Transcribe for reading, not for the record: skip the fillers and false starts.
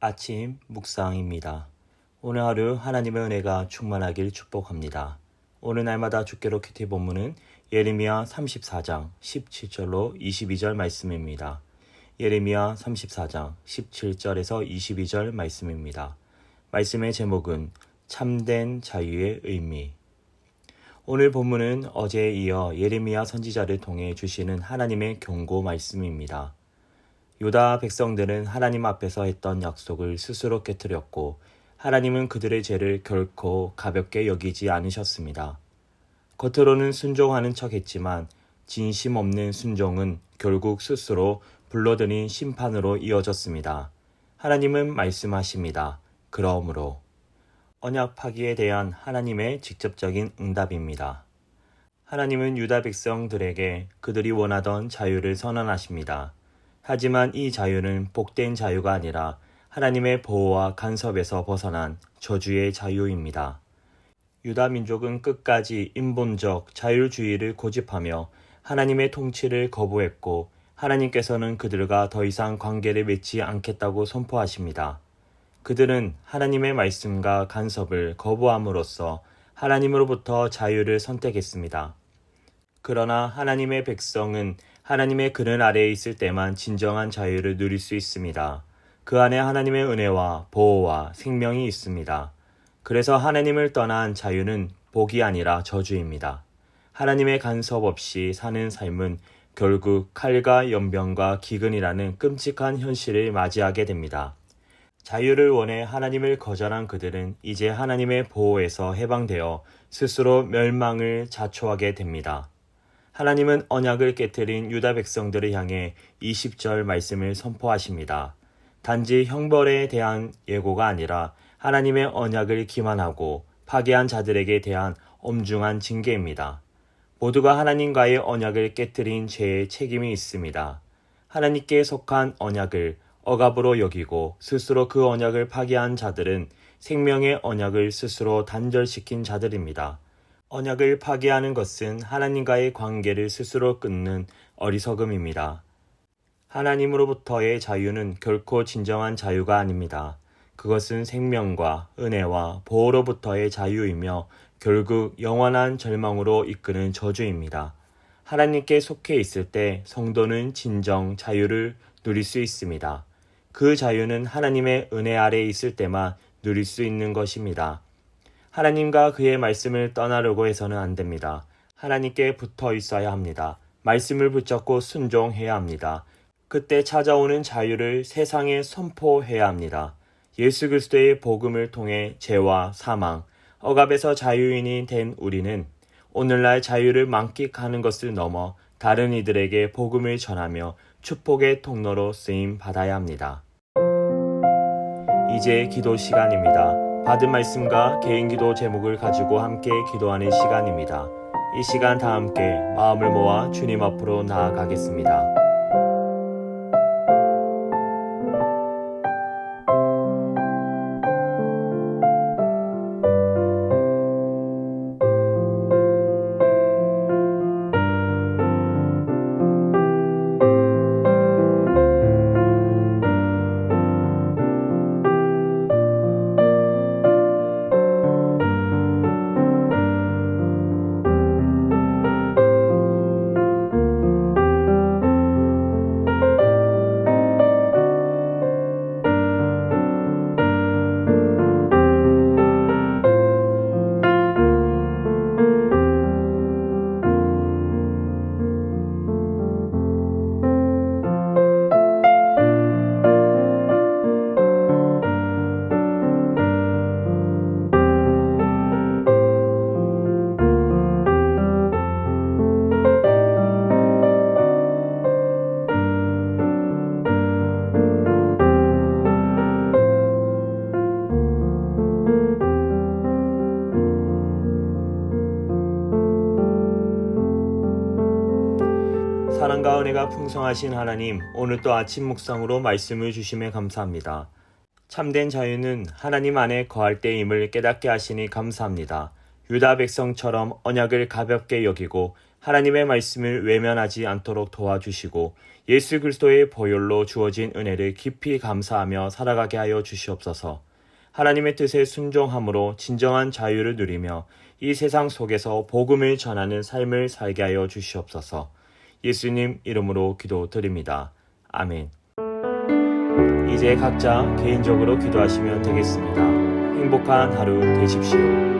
아침 묵상입니다. 오늘 하루 하나님의 은혜가 충만하길 축복합니다. 오늘 날마다 주께로 큐티 본문은 예레미야 34장 17절로 22절 말씀입니다. 예레미야 34장 17절에서 22절 말씀입니다. 말씀의 제목은 참된 자유의 의미. 오늘 본문은 어제에 이어 예레미야 선지자를 통해 주시는 하나님의 경고 말씀입니다. 유다 백성들은 하나님 앞에서 했던 약속을 스스로 깨뜨렸고 하나님은 그들의 죄를 결코 가볍게 여기지 않으셨습니다. 겉으로는 순종하는 척했지만 진심 없는 순종은 결국 스스로 불러들인 심판으로 이어졌습니다. 하나님은 말씀하십니다. 그러므로 언약 파기에 대한 하나님의 직접적인 응답입니다. 하나님은 유다 백성들에게 그들이 원하던 자유를 선언하십니다. 하지만 이 자유는 복된 자유가 아니라 하나님의 보호와 간섭에서 벗어난 저주의 자유입니다. 유다 민족은 끝까지 인본적 자율주의를 고집하며 하나님의 통치를 거부했고 하나님께서는 그들과 더 이상 관계를 맺지 않겠다고 선포하십니다. 그들은 하나님의 말씀과 간섭을 거부함으로써 하나님으로부터 자유를 선택했습니다. 그러나 하나님의 백성은 하나님의 그늘 아래에 있을 때만 진정한 자유를 누릴 수 있습니다. 그 안에 하나님의 은혜와 보호와 생명이 있습니다. 그래서 하나님을 떠난 자유는 복이 아니라 저주입니다. 하나님의 간섭 없이 사는 삶은 결국 칼과 연병과 기근이라는 끔찍한 현실을 맞이하게 됩니다. 자유를 원해 하나님을 거절한 그들은 이제 하나님의 보호에서 해방되어 스스로 멸망을 자초하게 됩니다. 하나님은 언약을 깨뜨린 유다 백성들을 향해 20절 말씀을 선포하십니다. 단지 형벌에 대한 예고가 아니라 하나님의 언약을 기만하고 파괴한 자들에게 대한 엄중한 징계입니다. 모두가 하나님과의 언약을 깨뜨린 죄의 책임이 있습니다. 하나님께 속한 언약을 억압으로 여기고 스스로 그 언약을 파괴한 자들은 생명의 언약을 스스로 단절시킨 자들입니다. 언약을 파괴하는 것은 하나님과의 관계를 스스로 끊는 어리석음입니다. 하나님으로부터의 자유는 결코 진정한 자유가 아닙니다. 그것은 생명과 은혜와 보호로부터의 자유이며 결국 영원한 절망으로 이끄는 저주입니다. 하나님께 속해 있을 때 성도는 진정 자유를 누릴 수 있습니다. 그 자유는 하나님의 은혜 아래에 있을 때만 누릴 수 있는 것입니다. 하나님과 그의 말씀을 떠나려고 해서는 안 됩니다. 하나님께 붙어 있어야 합니다. 말씀을 붙잡고 순종해야 합니다. 그때 찾아오는 자유를 세상에 선포해야 합니다. 예수 그리스도의 복음을 통해 죄와 사망, 억압에서 자유인이 된 우리는 오늘날 자유를 만끽하는 것을 넘어 다른 이들에게 복음을 전하며 축복의 통로로 쓰임 받아야 합니다. 이제 기도 시간입니다. 받은 말씀과 개인 기도 제목을 가지고 함께 기도하는 시간입니다. 이 시간 다 함께 마음을 모아 주님 앞으로 나아가겠습니다. 사랑과 은혜가 풍성하신 하나님, 오늘 또 아침 묵상으로 말씀을 주심에 감사합니다. 참된 자유는 하나님 안에 거할 때임을 깨닫게 하시니 감사합니다. 유다 백성처럼 언약을 가볍게 여기고 하나님의 말씀을 외면하지 않도록 도와주시고 예수 그리스도의 보혈로 주어진 은혜를 깊이 감사하며 살아가게 하여 주시옵소서. 하나님의 뜻에 순종함으로 진정한 자유를 누리며 이 세상 속에서 복음을 전하는 삶을 살게 하여 주시옵소서. 예수님 이름으로 기도드립니다. 아멘. 이제 각자 개인적으로 기도하시면 되겠습니다. 행복한 하루 되십시오.